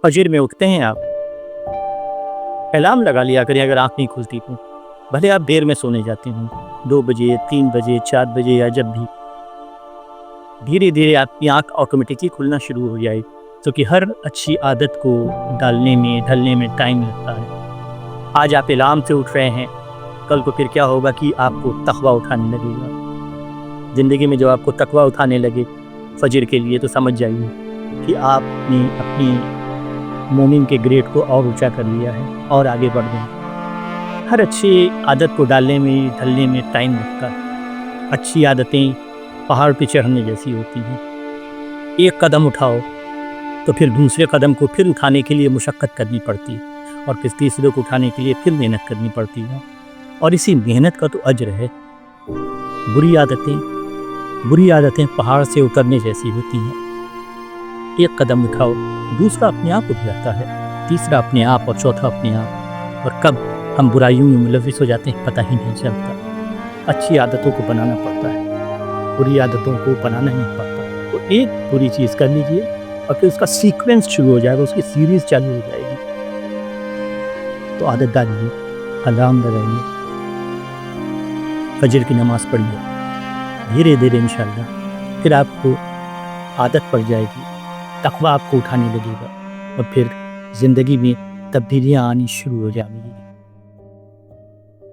फजर में उठते हैं आप, अलार्म लगा लिया करें अगर आँख नहीं खुलती तो। भले आप देर में सोने जाते हों, 2 बजे, 3 बजे, 4 बजे या जब भी, धीरे धीरे आपकी आँख ऑटोमेटिकली खुलना शुरू हो जाए, क्योंकि हर अच्छी आदत को डालने में ढलने में टाइम लगता है। आज आप अलार्म से उठ रहे हैं, कल को फिर क्या होगा कि आपको तकवा उठाने लगेगा। ज़िंदगी में जब आपको तकवा उठाने लगे फजर के लिए, तो समझ जाइए कि आपने अपनी मोमिन के ग्रेड को और ऊंचा कर लिया है और आगे बढ़ गए। हर अच्छी आदत को डालने में ढलने में टाइम लगता है। अच्छी आदतें पहाड़ पे चढ़ने जैसी होती हैं। एक कदम उठाओ तो फिर दूसरे कदम को फिर उठाने के लिए मुशक्क़त करनी पड़ती है, और फिर तीसरे को उठाने के लिए फिर मेहनत करनी पड़ती है, और इसी मेहनत का तो अजर है। बुरी आदतें पहाड़ से उतरने जैसी होती हैं। एक कदम उठाओ, दूसरा अपने आप उठ जाता है, तीसरा अपने आप, और चौथा अपने आप। और कब हम बुराइयों में मुलविस हो जाते हैं पता ही नहीं चलता। अच्छी आदतों को बनाना पड़ता है, बुरी आदतों को बनाना नहीं पड़ता। तो एक बुरी चीज़ कर लीजिए और फिर उसका सीक्वेंस शुरू हो जाएगा, उसकी सीरीज़ चालू हो जाएगी। तो आदत डालिए, अलार्म लगाइए, फजर की नमाज़ पढ़िए, धीरे धीरे इंशाअल्लाह फिर आपको आदत पड़ जाएगी, तक़वा आपको उठाने लगेगा, और फिर ज़िंदगी में तब्दीलियाँ आनी शुरू हो जाएंगी।